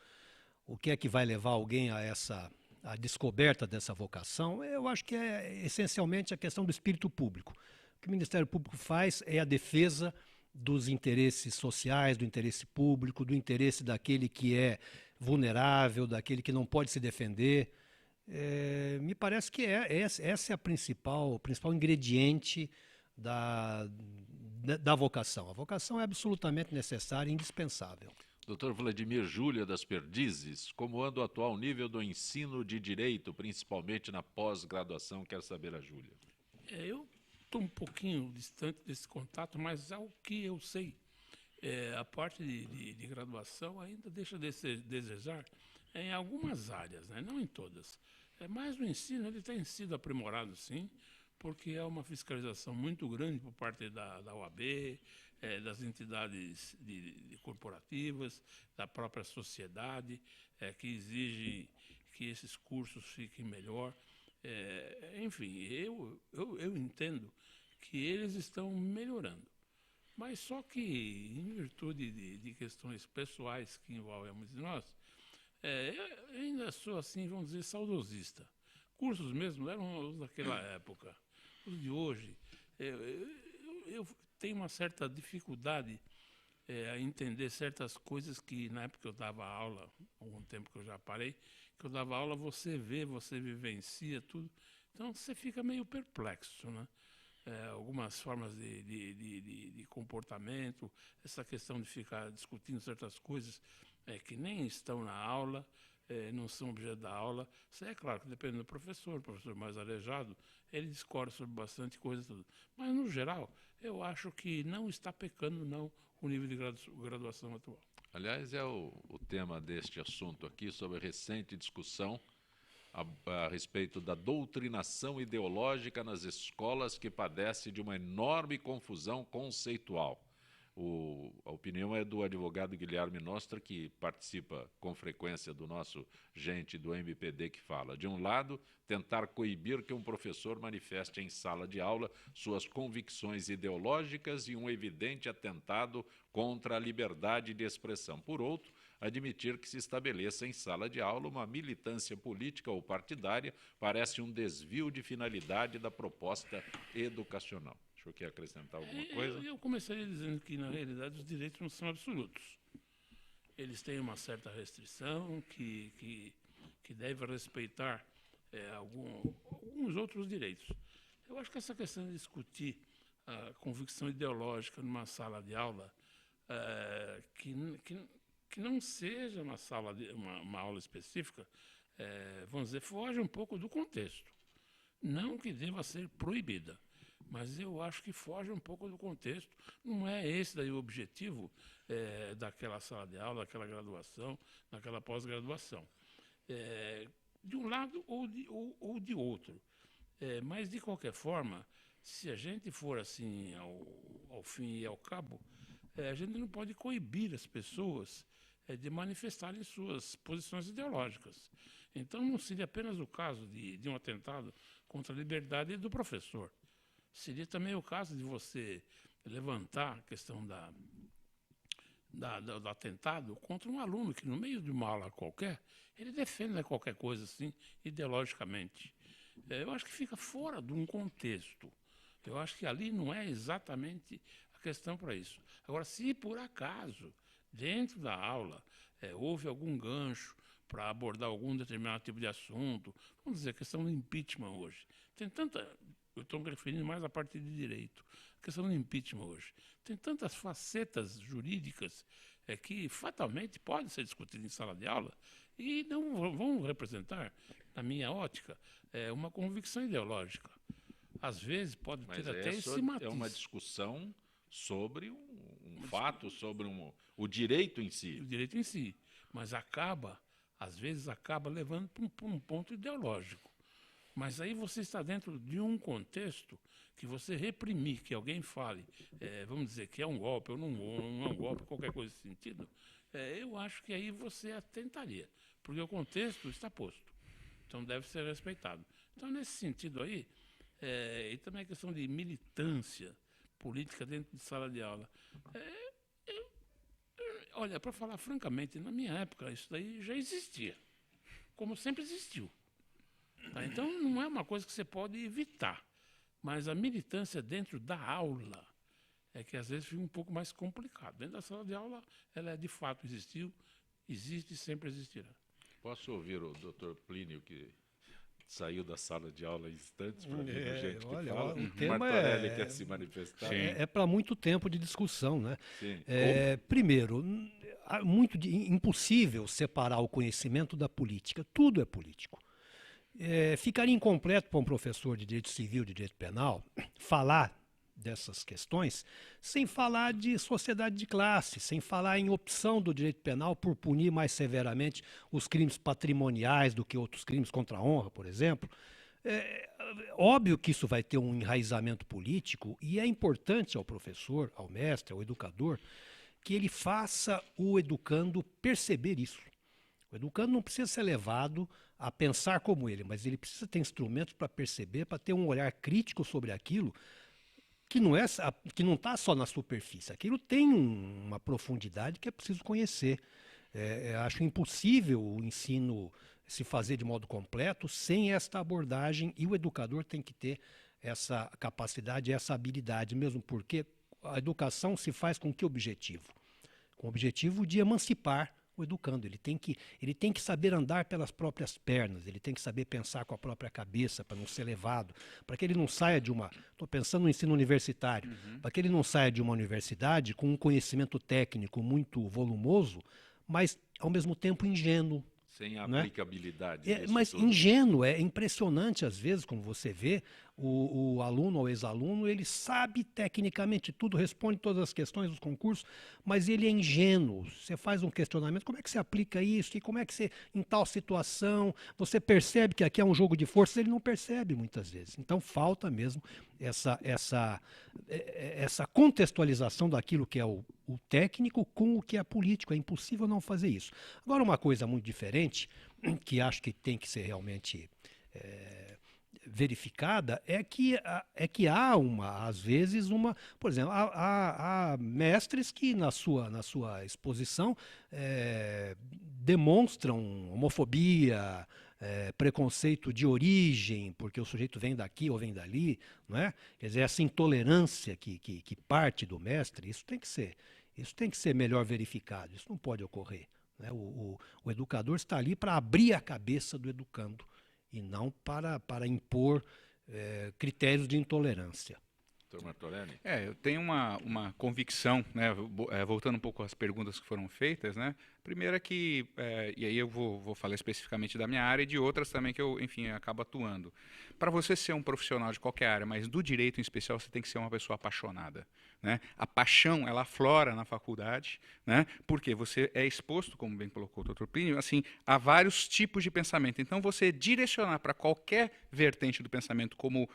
O que é que vai levar alguém a descoberta dessa vocação? Eu acho que é essencialmente a questão do espírito público. O que o Ministério Público faz é a defesa dos interesses sociais, do interesse público, do interesse daquele que é vulnerável, daquele que não pode se defender. Me parece que essa é o principal ingrediente da vocação. A vocação é absolutamente necessária e indispensável. Dr. Vladimir Júlia das Perdizes, como anda o atual nível do ensino de direito, principalmente na pós-graduação? Quero saber a Júlia. Eu estou um pouquinho distante desse contato, mas ao que eu sei, a parte de graduação ainda deixa de desejar em algumas áreas, né? Não em todas. Mas o ensino ele tem sido aprimorado, sim, porque é uma fiscalização muito grande por parte da OAB, das entidades corporativas, da própria sociedade, que exige que esses cursos fiquem melhor. Enfim, eu entendo que eles estão melhorando. Mas só que, em virtude de questões pessoais que envolvem muitos de nós, eu ainda sou assim, vamos dizer, saudosista. Cursos mesmo eram os daquela época. Os de hoje, eu tenho uma certa dificuldade a entender certas coisas que, na época que eu dava aula, há algum tempo que eu já parei, que eu dava aula, você vê, você vivencia tudo. Então, você fica meio perplexo, né? Algumas formas de comportamento, essa questão de ficar discutindo certas coisas que nem estão na aula, não são objeto da aula. Isso é claro que depende do professor, o professor mais arejado, ele discorre sobre bastante coisa e tudo. Mas, no geral, eu acho que não está pecando, não, o nível de graduação atual. Aliás, é o tema deste assunto aqui, sobre a recente discussão a respeito da doutrinação ideológica nas escolas, que padece de uma enorme confusão conceitual. A opinião é do advogado Guilherme Nostra, que participa com frequência do nosso Gente do MPD, que fala: de um lado, tentar coibir que um professor manifeste em sala de aula suas convicções ideológicas e um evidente atentado contra a liberdade de expressão. Por outro, admitir que se estabeleça em sala de aula uma militância política ou partidária parece um desvio de finalidade da proposta educacional. O senhor quer acrescentar alguma coisa? Eu começaria dizendo que, na realidade, os direitos não são absolutos. Eles têm uma certa restrição que deve respeitar alguns outros direitos. Eu acho que essa questão de discutir a convicção ideológica numa sala de aula, que não seja uma sala uma aula específica, vamos dizer, foge um pouco do contexto. Não que deva ser proibida, mas eu acho que foge um pouco do contexto. Não é esse daí o objetivo daquela sala de aula, daquela graduação, daquela pós-graduação. De um lado ou de outro. Mas, de qualquer forma, se a gente for assim ao fim e ao cabo, a gente não pode coibir as pessoas de manifestarem suas posições ideológicas. Então, não seria apenas o caso de um atentado contra a liberdade do professor. Seria também o caso de você levantar a questão do atentado contra um aluno que, no meio de uma aula qualquer, ele defende qualquer coisa assim, ideologicamente. Eu acho que fica fora de um contexto. Eu acho que ali não é exatamente a questão para isso. Agora, se por acaso, dentro da aula, houve algum gancho para abordar algum determinado tipo de assunto, vamos dizer, a questão do impeachment hoje. Tem tanta... Eu estou me referindo mais à parte de direito. A questão do impeachment hoje. Tem tantas facetas jurídicas que fatalmente podem ser discutidas em sala de aula e não vão representar, na minha ótica, uma convicção ideológica. Às vezes pode ter até esse matiz. É uma discussão sobre um fato, sobre o direito em si. O direito em si. Mas às vezes acaba levando para um ponto ideológico. Mas aí você está dentro de um contexto que você reprimir que alguém fale, vamos dizer, que é um golpe ou não é um golpe, qualquer coisa nesse sentido, eu acho que aí você atentaria, porque o contexto está posto. Então deve ser respeitado. Então, nesse sentido aí, e também a questão de militância política dentro de sala de aula. Olha, para falar francamente, na minha época isso daí já existia, como sempre existiu. Tá? Então, não é uma coisa que você pode evitar. Mas a militância dentro da aula é que às vezes fica um pouco mais complicado. Dentro da sala de aula, ela de fato existiu, existe e sempre existirá. Posso ouvir o Dr. Plínio, que saiu da sala de aula em instantes para ver gente que fala? O tema Martorelli quer se manifestar. É para muito tempo de discussão, né? Sim. Primeiro, impossível separar o conhecimento da política. Tudo é político. Ficaria incompleto para um professor de direito civil, de direito penal, falar dessas questões sem falar de sociedade de classe, sem falar em opção do direito penal por punir mais severamente os crimes patrimoniais do que outros crimes contra a honra, por exemplo. Óbvio que isso vai ter um enraizamento político e é importante ao professor, ao mestre, ao educador, que ele faça o educando perceber isso. O educando não precisa ser levado a pensar como ele, mas ele precisa ter instrumentos para perceber, para ter um olhar crítico sobre aquilo que não está só na superfície. Aquilo tem uma profundidade que é preciso conhecer. Acho impossível o ensino se fazer de modo completo sem esta abordagem, e o educador tem que ter essa capacidade, essa habilidade, mesmo porque a educação se faz com que objetivo? Com o objetivo de emancipar o educando. Ele tem que saber andar pelas próprias pernas, ele tem que saber pensar com a própria cabeça para não ser levado, para que ele não saia estou pensando no ensino universitário, para que ele não saia de uma universidade com um conhecimento técnico muito volumoso, mas ao mesmo tempo ingênuo. Sem aplicabilidade. Mas tudo. Ingênuo, é impressionante às vezes, como você vê, o aluno ou ex-aluno, ele sabe tecnicamente tudo, responde todas as questões dos concursos, mas ele é ingênuo. Você faz um questionamento, como é que você aplica isso? E como é que você, em tal situação, você percebe que aqui é um jogo de forças? Ele não percebe muitas vezes. Então falta mesmo essa contextualização daquilo que é o técnico com o que é político. É impossível não fazer isso. Agora, uma coisa muito diferente, que acho que tem que ser realmente verificada, é que há às vezes, por exemplo, há mestres que na sua exposição demonstram homofobia, preconceito de origem, porque o sujeito vem daqui ou vem dali, não é? Quer dizer, essa intolerância que parte do mestre, isso tem que ser melhor verificado, isso não pode ocorrer, né? O educador está ali para abrir a cabeça do educando e não para impor critérios de intolerância. Dr. Martorelli? Eu tenho uma convicção, né, voltando um pouco às perguntas que foram feitas, né? Primeiro é que, e aí eu vou falar especificamente da minha área e de outras também que eu, enfim, acabo atuando. Para você ser um profissional de qualquer área, mas do direito em especial, você tem que ser uma pessoa apaixonada, né? A paixão, ela aflora na faculdade, né? Porque você é exposto, como bem colocou o Dr. Plínio, assim, a vários tipos de pensamento. Então, você direcionar para qualquer vertente do pensamento como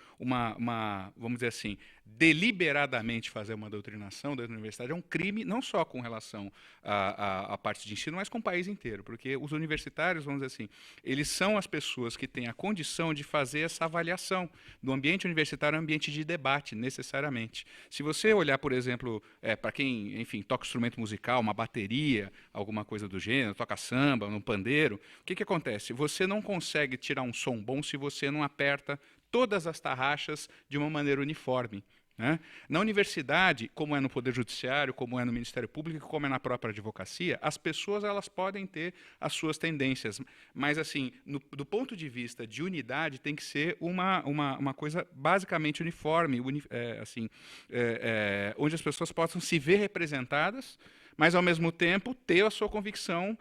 vamos dizer assim, deliberadamente fazer uma doutrinação dentro da universidade é um crime, não só com relação à parte de ensino, mas com o país inteiro, porque os universitários, vamos dizer assim, eles são as pessoas que têm a condição de fazer essa avaliação do ambiente universitário, é um ambiente de debate, necessariamente. Se você olhar, por exemplo, para quem, enfim, toca instrumento musical, uma bateria, alguma coisa do gênero, toca samba, um pandeiro, o que acontece? Você não consegue tirar um som bom se você não aperta todas as tarraxas de uma maneira uniforme, né? Na universidade, como é no Poder Judiciário, como é no Ministério Público, como é na própria advocacia, as pessoas elas podem ter as suas tendências, mas assim, do ponto de vista de unidade, tem que ser uma coisa basicamente uniforme, onde as pessoas possam se ver representadas, mas, ao mesmo tempo, ter a sua convicção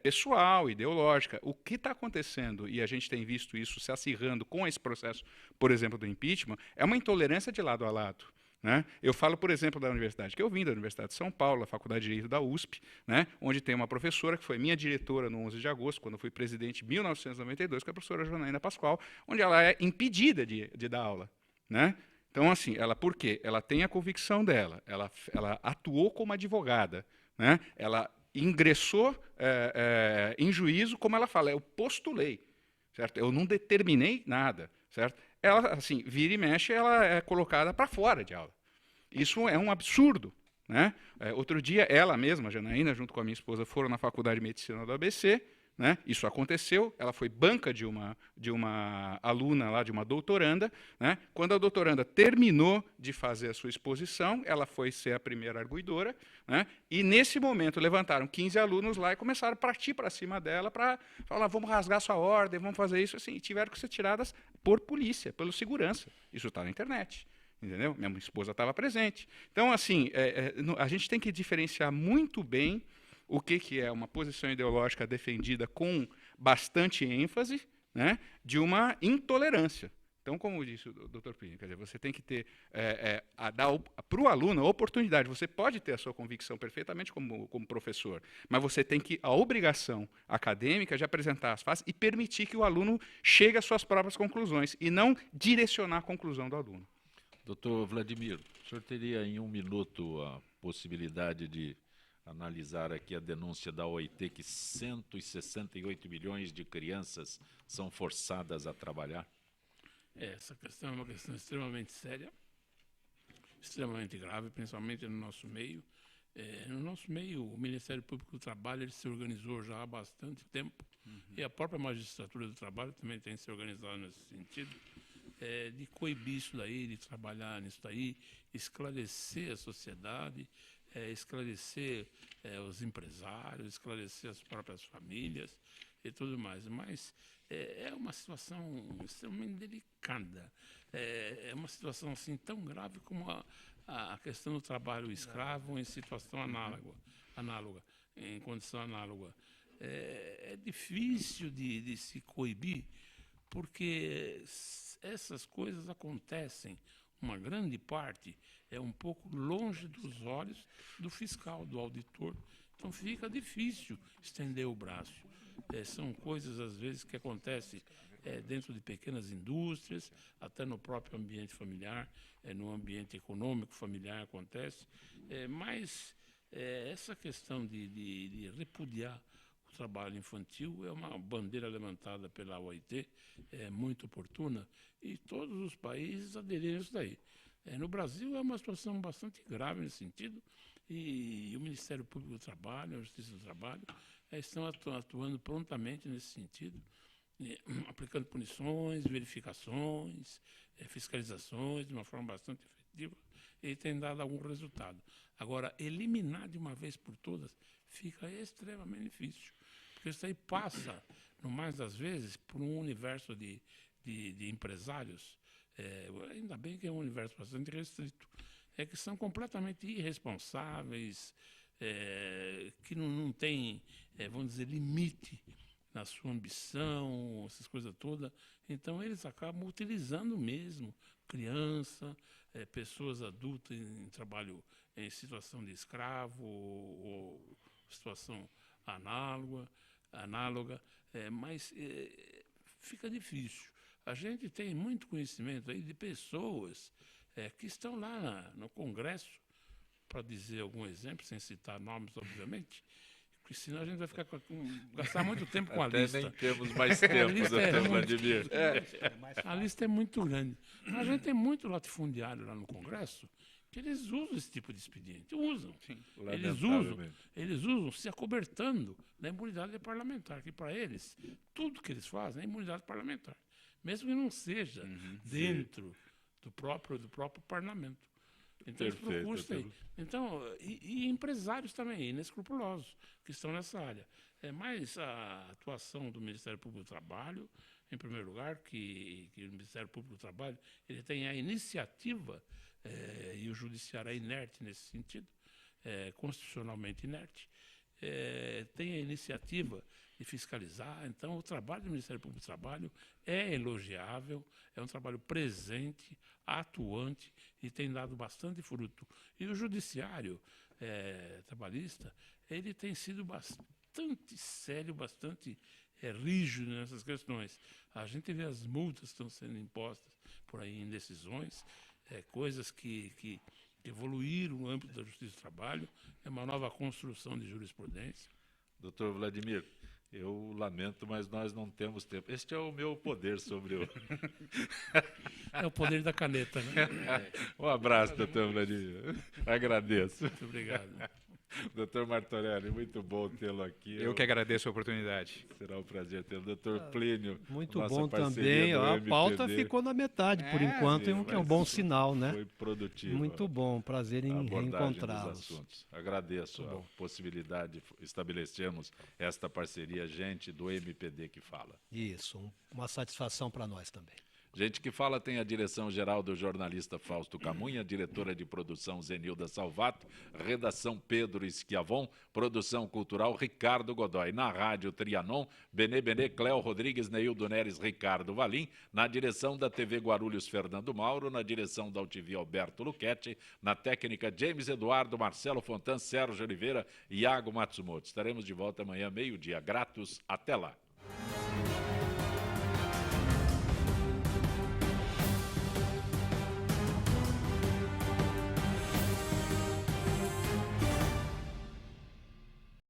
pessoal, ideológica. O que está acontecendo, e a gente tem visto isso se acirrando com esse processo, por exemplo, do impeachment, é uma intolerância de lado a lado, né? Eu falo, por exemplo, da universidade, que eu vim da Universidade de São Paulo, a Faculdade de Direito da USP, né, onde tem uma professora que foi minha diretora no 11 de agosto, quando eu fui presidente em 1992, que é a professora Janaína Pascoal, onde ela é impedida de dar aula, né? Então, assim, por quê? Ela tem a convicção dela, ela atuou como advogada, né? Ela ingressou em juízo, como ela fala, eu postulei, certo? Eu não determinei nada, certo? Ela, assim, vira e mexe, ela é colocada para fora de aula. Isso é um absurdo, né? Outro dia, ela mesma, a Janaína, junto com a minha esposa, foram na Faculdade de Medicina do ABC, né? Isso aconteceu, ela foi banca de uma aluna lá, de uma doutoranda, né? Quando a doutoranda terminou de fazer a sua exposição, ela foi ser a primeira arguidora, né? E nesse momento levantaram 15 alunos lá e começaram a partir para cima dela para falar, vamos rasgar sua ordem, vamos fazer isso, assim, e tiveram que ser tiradas por polícia, pelo segurança. Isso está na internet. Entendeu? Minha esposa estava presente. Então, assim, a gente tem que diferenciar muito bem o que é uma posição ideológica defendida com bastante ênfase, né, de uma intolerância. Então, como disse o Dr. Plínio, quer dizer, você tem que ter, dar para o aluno a oportunidade. Você pode ter a sua convicção perfeitamente como professor, mas você tem a obrigação acadêmica de apresentar as fases e permitir que o aluno chegue às suas próprias conclusões e não direcionar a conclusão do aluno. Doutor Vladimir, o senhor teria em 1 minuto a possibilidade de analisar aqui a denúncia da OIT que 168 milhões de crianças são forçadas a trabalhar? Essa questão é uma questão extremamente séria, extremamente grave, principalmente no nosso meio. No nosso meio, o Ministério Público do Trabalho ele se organizou já há bastante tempo, e a própria Magistratura do Trabalho também tem se organizado nesse sentido, de coibir isso daí, de trabalhar nisso daí, esclarecer a sociedade, esclarecer os empresários, esclarecer as próprias famílias e tudo mais. Mas é uma situação extremamente delicada. É uma situação assim tão grave como a questão do trabalho escravo em situação análoga, em condição análoga. É difícil de se coibir, porque essas coisas acontecem, uma grande parte é um pouco longe dos olhos do fiscal, do auditor. Então fica difícil estender o braço. São coisas, às vezes, que acontecem dentro de pequenas indústrias, até no próprio ambiente familiar, no ambiente econômico familiar acontece. Mas essa questão de repudiar o trabalho infantil é uma bandeira levantada pela OIT, muito oportuna, e todos os países aderiram a isso daí. No Brasil é uma situação bastante grave nesse sentido, e o Ministério Público do Trabalho, a Justiça do Trabalho, estão atuando prontamente nesse sentido, aplicando punições, verificações, fiscalizações de uma forma bastante efetiva, e tem dado algum resultado. Agora, eliminar de uma vez por todas fica extremamente difícil, porque isso aí passa, no mais das vezes, por um universo de empresários, ainda bem que é um universo bastante restrito, que são completamente irresponsáveis, que não têm, vamos dizer, limite na sua ambição, essas coisas todas. Então, eles acabam utilizando mesmo criança, pessoas adultas em trabalho, em situação de escravo ou situação análoga, mas fica difícil. A gente tem muito conhecimento aí de pessoas que estão lá no Congresso, para dizer algum exemplo, sem citar nomes, obviamente, porque senão a gente vai ficar gastar muito tempo com a Até lista. nem temos mais tempo, doutor Vladimir. A lista é muito grande. A gente tem muito latifundiário lá no Congresso que eles usam esse tipo de expediente. Usam. Eles usam se acobertando da imunidade parlamentar, que para eles, tudo que eles fazem é imunidade parlamentar. Mesmo que não seja dentro do próprio parlamento. Então, eles procuram isso aí. Então, e empresários também, inescrupulosos, que estão nessa área. É mais a atuação do Ministério Público do Trabalho, em primeiro lugar, que o Ministério Público do Trabalho ele tem a iniciativa, e o Judiciário é inerte nesse sentido, constitucionalmente inerte, tem a iniciativa de fiscalizar. Então, o trabalho do Ministério Público do Trabalho é elogiável, é um trabalho presente, atuante e tem dado bastante fruto. E o Judiciário trabalhista, ele tem sido bastante sério, bastante rígido nessas questões. A gente vê as multas que estão sendo impostas por aí em decisões, coisas que evoluíram no âmbito da Justiça do Trabalho, é uma nova construção de jurisprudência. Doutor Vladimir, eu lamento, mas nós não temos tempo. Este é o meu poder sobre o... É o poder da caneta, né? Um abraço, doutor Vladimir. Agradeço. Muito obrigado. Doutor Martorelli, muito bom tê-lo aqui. Eu que agradeço a oportunidade. Será um prazer tê-lo. Doutor Plínio, muito bom também. A pauta ficou na metade, por enquanto, que é um bom sinal, né? Foi produtivo. Muito bom, prazer em reencontrá-los. Agradeço a possibilidade de estabelecermos esta parceria, gente do MPD que fala. Isso, uma satisfação para nós também. Gente que fala tem a direção-geral do jornalista Fausto Camunha, diretora de produção Zenilda Salvato, redação Pedro Schiavon, produção cultural Ricardo Godoy. Na rádio Trianon, Benê, Cléo Rodrigues, Neildo Neres, Ricardo Valim. Na direção da TV Guarulhos, Fernando Mauro. Na direção da UTV, Alberto Luchetti. Na técnica, James Eduardo, Marcelo Fontan, Sérgio Oliveira e Iago Matsumoto. Estaremos de volta amanhã, meio-dia. Gratos, até lá.